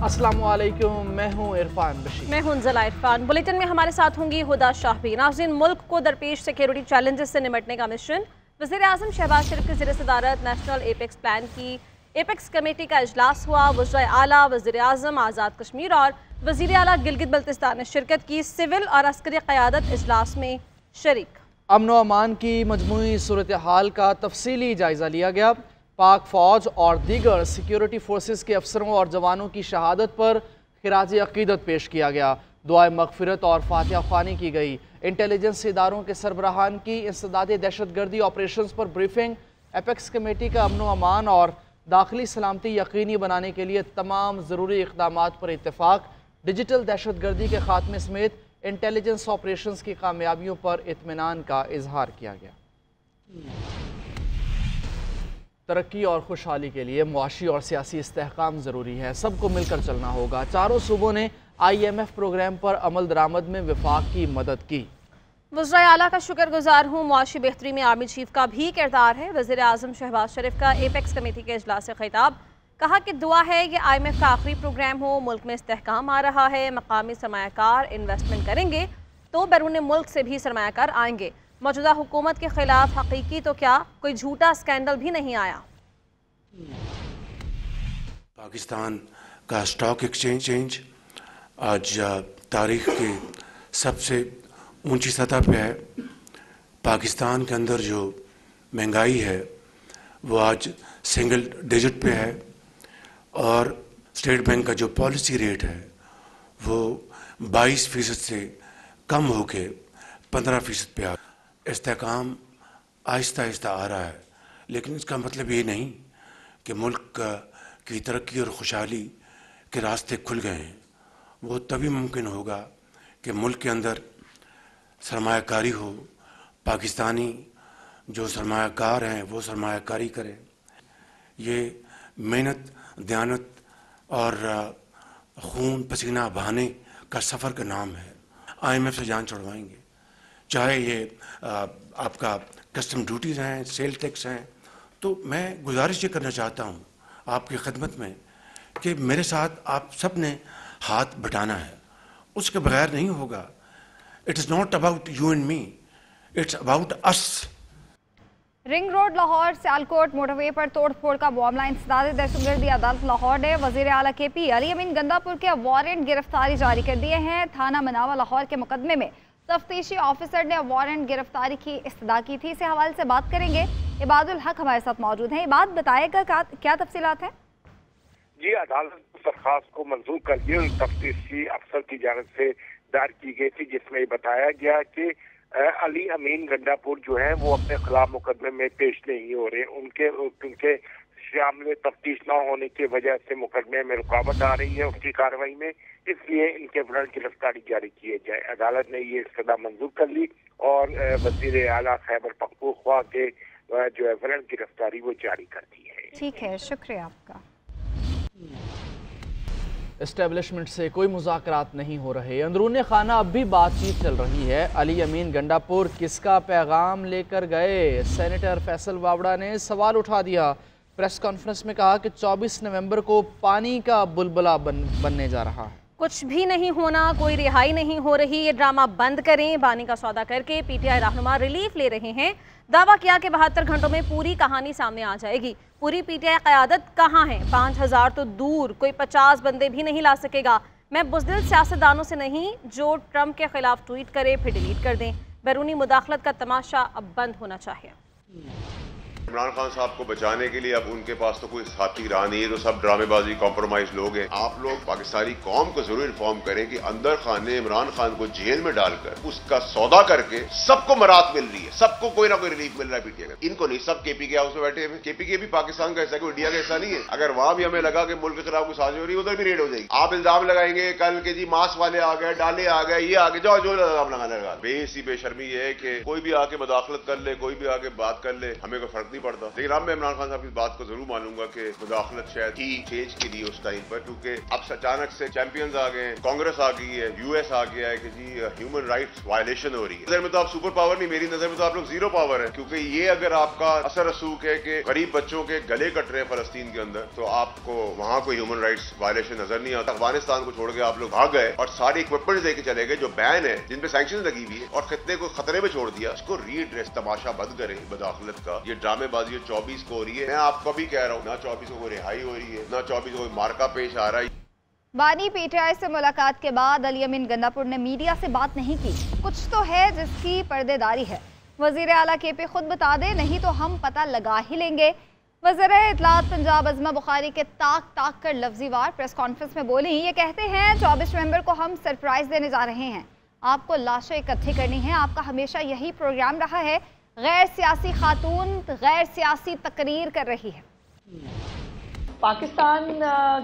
अस्सलामुअलैकुम, मैं हूं इरफान बशीर। मैं हूं ज़ला इरफान। बुलेटिन में हमारे साथ होंगी हुदा शाहबी। नाज़रीन, मुल्क को दरपेश सिक्योरिटी चैलेंजेस से निपटने का मिशन। वज़ीर आज़म शहबाज शरीफ की ज़ेर सदारत नेशनल एपेक्स प्लान की एपेक्स कमेटी का इजलास हुआ। वज़ीर आला, वज़ीर आज़म आज़ाद कश्मीर और वज़ीर आला गिलगित बल्तिस्तान ने शिरकत की। सिविल और अस्करी क़यादत इजलास में शरीक। अमन व अमान की मजमूई सूरत हाल का तफसीली जायज़ा लिया गया। पाक फ़ौज और दीगर सिक्योरिटी फोर्सेस के अफसरों और जवानों की शहादत पर खिराज अकीदत पेश किया गया। दुआए मगफिरत और फातिहा ख्वानी की गई। इंटेलिजेंस इदारों के सरबराहान की इंसदादी दहशतगर्दी ऑपरेशन पर ब्रीफिंग। एपेक्स कमेटी का अमन व अमान और दाखिली सलामती यकीनी बनाने के लिए तमाम ज़रूरी इक़दाम पर इत्तेफाक। डिजिटल दहशतगर्दी के खात्मे समेत इंटेलिजेंस ऑपरेशन की कामयाबियों पर इत्मीनान का इजहार किया गया। तरक्की और खुशहाली के लिए मुआशी और सियासी इस्तेहकाम ज़रूरी है। सबको मिलकर चलना होगा। चारों सूबों ने IMF प्रोग्राम पर अमल दरामद में वफाक की मदद की। वज़ीर आला का शुक्रगुजार हूँ। मुआशी बेहतरी में आर्मी चीफ का भी किरदार है। वज़ीर आज़म शहबाज शरीफ का एपेक्स कमेटी के इजलास से खिताब। कहा कि दुआ है कि IMF का आखिरी प्रोग्राम हो। मुल्क में इस्तेहकाम आ रहा है। मकामी सरमायाकार इन्वेस्टमेंट करेंगे तो बैरून मुल्क से भी सरमायाकार आएंगे। मौजूदा हुकूमत के खिलाफ हकीकी तो क्या कोई झूठा स्कैंडल भी नहीं आया। पाकिस्तान का स्टॉक एक्सचेंज आज तारीख के सबसे ऊंची सतह पे है। पाकिस्तान के अंदर जो महंगाई है वो आज सिंगल डिजिट पे है और स्टेट बैंक का जो पॉलिसी रेट है वो 22% से कम होके 15% पे आ। इस्तेहकाम आहिस्ता आहिस्ता आ रहा है, लेकिन इसका मतलब ये नहीं कि मुल्क की तरक्की और खुशहाली के रास्ते खुल गए हैं। वो तभी मुमकिन होगा कि मुल्क के अंदर सरमायाकारी हो, पाकिस्तानी जो सरमायाकार हैं वो सरमायाकारी करें। ये मेहनत, दयानत और खून पसीना बहाने का सफ़र का नाम है। IMF से जान छुड़वाएंगे, चाहे ये आपका कस्टम ड्यूटीज़ हैं, सेल टैक्स हैं। तो मैं गुजारिश ये करना चाहता हूँ आपकी खिदमत में कि मेरे साथ आप सब ने हाथ बटाना है, उसके बगैर नहीं होगा। It is not about you and me, it's about us. Ring road Lahore Sialkot motorway पर तोड़ फोड़ का मामला इंसदाद दहशतगर्दी अदालत लाहौर ने वज़ीर आला KP अली अमीन गंदापुर के वारंट गिरफ्तारी जारी कर दिए हैं। थाना मनावा लाहौर के मुकदमे में तफ्तीशी ऑफिसर ने वारंट गिरफ्तारी की इस्तदा की थी। इसी हवाले से बात करेंगे। इबादुल हक हमारे साथ मौजूद हैं। इबाद, बताएगा क्या तफसीलात हैं? जी, अदालत दरख्वास्त को मंजूर कर दिया तफ्तीशी अफसर की जानिब से दायर की गई थी, जिसमें बताया गया कि अली अमीन गंडापुर जो है वो अपने खिलाफ मुकदमे में पेश नहीं हो रहे। उनके शामिल तफ्तीश न होने की वजह से मुकदमे में रुकावट आ रही है उसकी कार्रवाई में, इसलिए इनके वारंट गिरफ्तारी जारी किए जाए। अदालत ने ये इस्तदा मंजूर कर ली और वज़ीर आला खैबर पख्तूनख्वा के जो है वारंट गिरफ्तारी वो जारी कर दी है। ठीक है, शुक्रिया आपका। एस्टेब्लिशमेंट से कोई मुज़ाकरात नहीं हो रहे। अंदरूनी खाना अब भी बातचीत चल रही है। अली अमीन गंडापुर किसका पैगाम लेकर गए? सेनेटर फैसल वावड़ा ने सवाल उठा दिया। प्रेस कॉन्फ्रेंस में कहा कि 24 नवंबर को पानी का बुलबुला बनने जा रहा है। कुछ भी नहीं होना, कोई रिहाई नहीं हो रही, ये ड्रामा बंद करें। पानी का सौदा करके PTI रहनुमा रिलीफ ले रहे हैं। दावा किया कि 72 घंटों में पूरी कहानी सामने आ जाएगी। पूरी PTI क़यादत कहाँ है? 5000 तो दूर, कोई 50 बंदे भी नहीं ला सकेगा। मैं बुज़दिल सियासतदानों से नहीं जो ट्रंप के खिलाफ ट्वीट करे फिर डिलीट कर दें। बैरूनी मुदाखलत का तमाशा अब बंद होना चाहिए। इमरान खान साहब को बचाने के लिए अब उनके पास तो कोई साथी रहा नहीं है, तो सब ड्रामेबाजी कॉम्प्रोमाइज लोग हैं। आप लोग पाकिस्तानी कौम को जरूर इन्फॉर्म करें कि अंदर खान ने इमरान खान को जेल में डालकर उसका सौदा करके सबको मरात मिल रही है, सबको कोई ना कोई रिलीफ मिल रहा है PTI का। इनको नहीं, सब KP के हाउस में बैठे हैं। KP भी पाकिस्तान का हिस्सा, कोई इंडिया का हिस्सा नहीं है। अगर वहां भी हमें लगा कि मुल्क के खिलाफ कुछ साजिश हो रही है, उधर भी रेड हो जाएगी। आप इल्जाम लगाएंगे कल के जी मास्क वाले आ गए, डाले आ गए, ये आ गए, जाओ जो इल्जाम लगाने लगा। बेसी बेशर्मी है कि कोई भी आके मुदाखलत कर ले, कोई भी आके बात कर ले, हमें कोई फर्क नहीं पड़ता। लेकिन अब मैं इमरान खान साहब की बात को जरूर मानूंगा कि मुदाखलत शायद ही चेंज के लिए उस टाइम पर, क्योंकि अब अचानक से चैंपियंस आ गए, कांग्रेस आ गई है, यूएस आ गया है कि जी ह्यूमन राइट्स वायलेशन हो रही है। नजर में तो आप सुपर पावर नहीं, मेरी नजर में तो आप लोग जीरो पावर है, क्योंकि ये अगर आपका असर रसूख है कि गरीब बच्चों के गले कट रहे हैं फलस्तीन के अंदर, तो आपको वहां कोई ह्यूमन राइट्स वायलेशन नजर नहीं आता। अफगानिस्तान को छोड़ के आप लोग भाग गए और सारे इक्विपमेंट लेके चले गए जो बैन है, जिन पे सैंक्शन लगी हुई है, और खित्ते को खतरे में छोड़ दिया। इसको रीएड्रेस, तमाशा बंद करें मुदाखलत का। ये ड्रामेबाजी 24 को हो रही है। मैं आपको भी कह रहा हूँ, ना 24 को रिहाई हो रही है, ना 24 को मार्का पेश आ रहा है। बानी पीटीआई से मुलाकात के बाद अली अमीन गंडापुर ने मीडिया से बात नहीं की। कुछ तो है जिसकी पर्देदारी है। वजीर आला केपी खुद बता दे, नहीं तो हम पता लगा ही लेंगे। वज़ीर इत्तलात पंजाब अज़मा बुखारी के ताक ताक कर लफ्जी वार प्रेस कॉन्फ्रेंस में बोली। ये कहते हैं 24 नवंबर को हम सरप्राइज देने जा रहे हैं, आपको लाशें इकट्ठी करनी है। आपका हमेशा यही प्रोग्राम रहा है। गैर सियासी खातून गैर सियासी तकरीर कर रही है। पाकिस्तान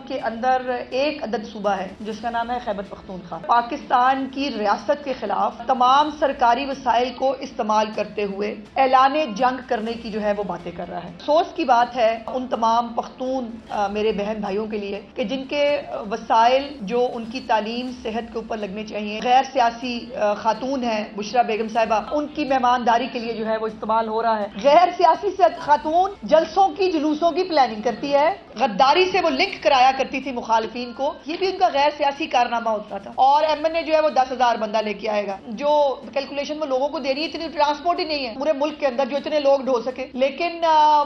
के अंदर एक अदद सूबा है जिसका नाम है खैबर पख्तूनख्वा। पाकिस्तान की रियासत के खिलाफ तमाम सरकारी वसाइल को इस्तेमाल करते हुए ऐलाने जंग करने की जो है वो बातें कर रहा है। अफसोस की बात है उन तमाम पख्तून मेरे बहन भाइयों के लिए कि जिनके वसाइल जो उनकी तालीम सेहत के ऊपर लगने चाहिए, गैर सियासी खातून है बुशरा बेगम साहिबा, उनकी मेहमानदारी के लिए जो है वो इस्तेमाल हो रहा है। गैर सियासी खातून जलसों की जुलूसों की प्लानिंग करती है, गद्दारी से वो लिंक कराया करती थी मुखालिफिन को, ये भी उनका गैर सियासी कारनामा होता था। और एमएनए जो है वो 10,000 बंदा लेके आएगा, जो कैलकुलेशन वो लोगों को दे रही है, इतनी ट्रांसपोर्ट ही नहीं है पूरे मुल्क के अंदर जो इतने लोग ढो सके। लेकिन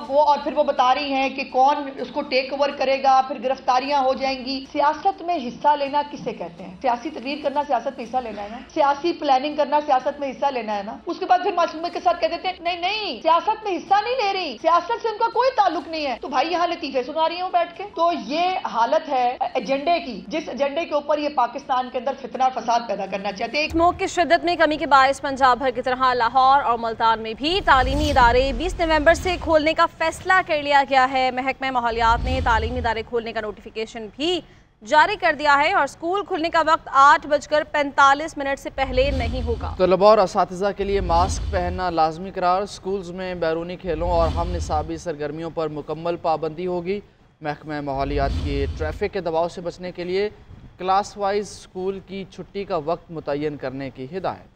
वो और फिर वो बता रही हैं कि कौन उसको टेक ओवर करेगा, फिर गिरफ्तारियां हो जाएंगी। सियासत में हिस्सा लेना किसे कहते हैं? सियासी तकरीर करना सियासत में हिस्सा लेना है ना, सियासी प्लानिंग करना सियासत में हिस्सा लेना है ना। उसके बाद फिर मासूमियत के साथ कह देते हैं नहीं नहीं सियासत में हिस्सा नहीं ले रही, सियासत से उनका कोई ताल्लुक नहीं है। तो भाई यहाँ लतीफे सुना रही हूँ बैठ के। तो ये हालत है एजेंडे की, जिस एजेंडे के ऊपर ये पाकिस्तान के अंदर फितना फसाद पैदा करना चाहते हैं। स्मोक की शिद्दत में कमी के बायस पंजाब भर की तरह लाहौर और मुल्तान में भी तालीमी इदारे 20 नवंबर से खोलने का फैसला कर लिया गया है। महकमा माहौलियात ने तालीमी इदारे खोलने का नोटिफिकेशन भी जारी कर दिया है और स्कूल खुलने का वक्त 8:45 से पहले नहीं होगा। तलबा और असातिज़ा के लिए मास्क पहनना लाजमी करार। स्कूल्स में बैरूनी खेलों और हम निसाबी सरगर्मियों पर मुकम्मल पाबंदी होगी। महकमा माहौलियात की ट्रैफिक के दबाव से बचने के लिए क्लास वाइज स्कूल की छुट्टी का वक्त मुतय्यन करने की हिदायत।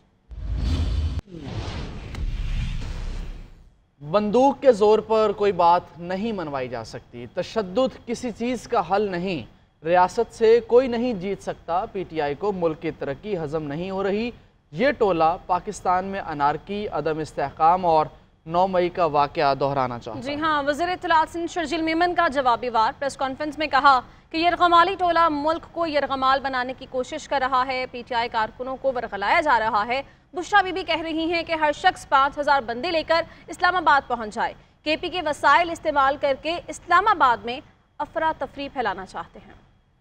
बंदूक के जोर पर कोई बात नहीं मनवाई जा सकती। तशद्दुद किसी चीज़ का हल नहीं। रियासत से कोई नहीं जीत सकता। पीटीआई को मुल्क की तरक्की हजम नहीं हो रही। ये टोला पाकिस्तान में अनारकी, अदम इस्तेहकाम और 9 मई का वाक़या दोहराना चाहता है। जी हाँ, वज़ीर इत्तलात सिंध शर्जील मेमन का जवाबी वार प्रेस कॉन्फ्रेंस में कहा कि यरगमाली टोला मुल्क को यरगमाल बनाने की कोशिश कर रहा है। पीटीआई कारकुनों को वरगलाया जा रहा है। बुशरा बीबी कह रही हैं कि हर शख्स 5,000 बंदे लेकर इस्लामाबाद पहुँच जाए। केपी के वसाइल इस्तेमाल करके इस्लामाबाद में अफरा तफरी फैलाना चाहते हैं।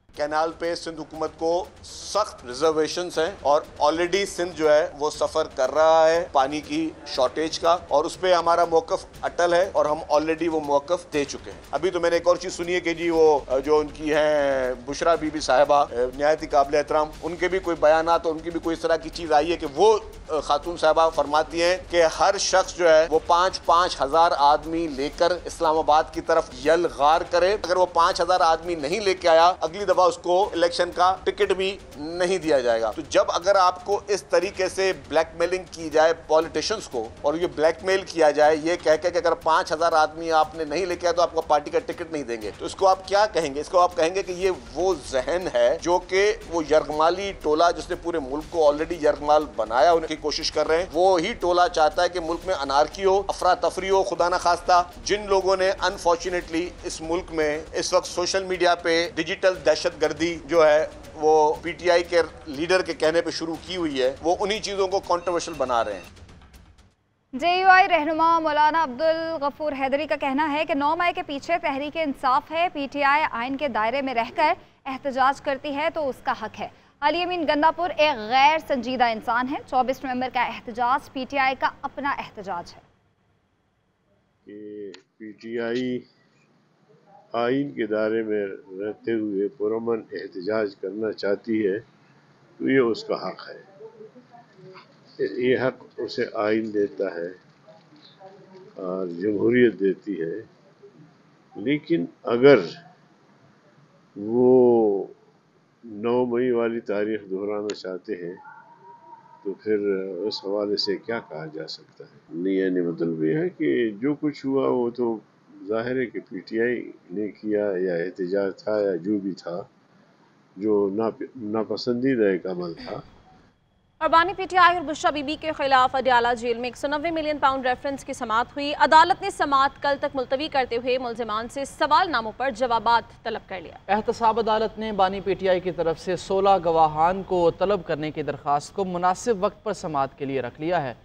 कैनाल पे सिंध हुकूमत को सख्त रिजर्वेशंस हैं और ऑलरेडी सिंध जो है वो सफ़र कर रहा है पानी की शॉर्टेज का, और उस पर हमारा मौक़िफ़ अटल है और हम ऑलरेडी वो मौक़िफ़ दे चुके हैं। अभी तो मैंने एक और चीज़ सुनी है कि जी वो जो उनकी हैं बुशरा बीबी साहिबा निहायत ही काबिल एहतराम, उनके भी कोई बयानात और उनकी भी कोई इस तरह की चीज़ आई है कि वो खातून साहिबा फरमाती हैं कि हर शख्स जो है वो 5-5 हज़ार आदमी लेकर इस्लामाबाद की तरफ यलगार करे। अगर वो 5,000 आदमी नहीं लेके आया, अगली दफा उसको इलेक्शन का टिकट भी नहीं दिया जाएगा। तो जब अगर आपको इस तरीके से ब्लैकमेलिंग की जाए पॉलिटिशियंस को, और ये ब्लैकमेल किया जाए ये कह के कि अगर 5,000 आदमी आपने नहीं लेके आया तो आपको पार्टी का टिकट नहीं देंगे, तो इसको आप क्या कहेंगे? इसको आप कहेंगे कि ये वो जहन है जो कि वो यरगमाली टोला जिसने पूरे मुल्क को ऑलरेडी यरगमाल बनाया उनकी कोशिश कर रहे हैं, वो ही टोला चाहता है कि मुल्क में अनारकी हो, अफरा तफरी हो। खुदा न खास्ता जिन लोगों ने अनफॉर्चुनेटली इस मुल्क में इस वक्त सोशल मीडिया पे डिजिटल दहशतगर्दी जो है वो पीटीआई के लीडर के कहने पे शुरू की हुई है, वो उन्हीं चीजों को कंट्रोवर्शियल बना रहे हैं। जेयूआई रहनुमा मौलाना अब्दुल गफूर हैदरी का कहना है कि 9 मई के पीछे तहरीक इंसाफ है। पीटीआई आइन के दायरे में रहकर एहतजाज करती है तो उसका हक है। अली अमीन गंडापुर एक गैर संजीदा इंसान है। 24 नवंबर का एहतजाज पीटीआई का अपना एहतजाज है। पीटीआई आइन के दायरे में रहते हुए पुरअमन एहतजाज करना चाहती है तो ये उसका हक है। ये हक उसे आइन देता है। और जमहूरियत देती है, लेकिन अगर वो 9 मई वाली तारीख दोहराना चाहते हैं तो फिर उस हवाले से क्या कहा जा सकता है। नहीं, यानी मतलब ये है कि जो कुछ हुआ वो तो ज़ाहिर है कि PTI ने किया या एहतजाज था या जो भी था, जो नापसंदीदा एक अमल था। और बानी PTI और बुशरा बीबी के खिलाफ अडयाला जेल में 190 मिलियन पाउंड रेफरेंस की समाअत हुई। अदालत ने समाअत कल तक मुलतवी करते हुए मुलजिमान से सवालनामों पर जवाबात तलब कर लिया। एहतसाब अदालत ने बानी PTI की तरफ से 16 गवाहान को तलब करने की दरख्वास्त को मुनासिब वक्त पर समाअत के लिए रख लिया है।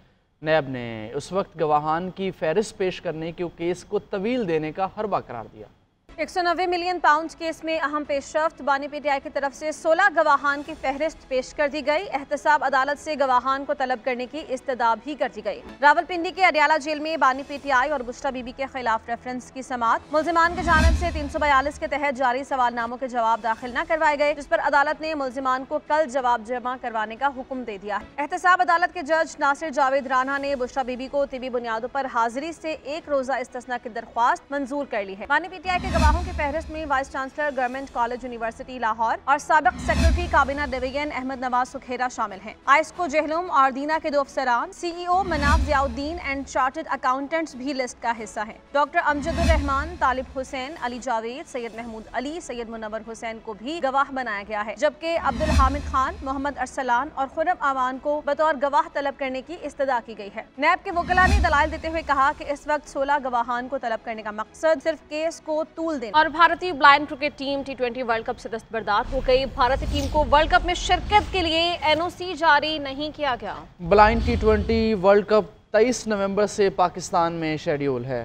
नैब ने उस वक्त गवाहान की फहरिस्त पेश करने के केस को तवील देने का हरबा करार दिया। 190 मिलियन पाउंड केस में अहम पेशरफ्त, बानी PTI की तरफ से 16 गवाहान की फहरिस्त पेश कर दी गई। एहतसाब अदालत से गवाहान को तलब करने की इस्तदा भी कर दी गई। रावलपिंडी के अडयाला जेल में बानी PTI और बुशरा बीबी के खिलाफ रेफरेंस की समाअत। मुलजिमान की जानिब से 342 के तहत जारी सवालनामों के जवाब दाखिल न करवाए गए, जिस पर अदालत ने मुलजिमान को कल जवाब जमा करवाने का हुक्म दे दिया। एहतसाब अदालत के जज नासिर जावेद राना ने बुशरा बीबी को तिबी बुनियादों पर हाजिरी से 1 रोजा इस्तिस्ना की दरख्वास्त मंजूर कर ली है। बानी PTI के गवाहों की फहरिस्त में vice chancellor government college university Lahore और साबिक सेक्रेटरी काबीना डिवीजन अहमद नवाज सुखेरा शामिल हैं। आइस्को जहलुम और दीना के 2 अफसरान, CEO Manaf Ziauddin and chartered accountants भी लिस्ट का हिस्सा हैं। डॉक्टर अमजदुर रहमान, तालिब हुसैन, अली जावेद, सैयद महमूद अली, सैयद मुनव्वर हुसैन को भी गवाह बनाया गया है, जबकि अब्दुल हामिद खान, मोहम्मद अरसलान और खुर्रम आवान को बतौर गवाह तलब करने की इस्तदा की गई है। नैब के वकला ने दलाइल देते हुए कहा कि इस वक्त 16 गवाहान को तलब करने का मकसद सिर्फ केस को तूल देना। और भारतीय blind cricket team T20 world cup से दस्तबरदार हो गई। भारतीय टीम को वर्ल्ड कप में शिरकत के लिए NOC जारी नहीं किया गया। ब्लाइंड T20 वर्ल्ड कप 23 नवंबर से पाकिस्तान में शेड्यूल है।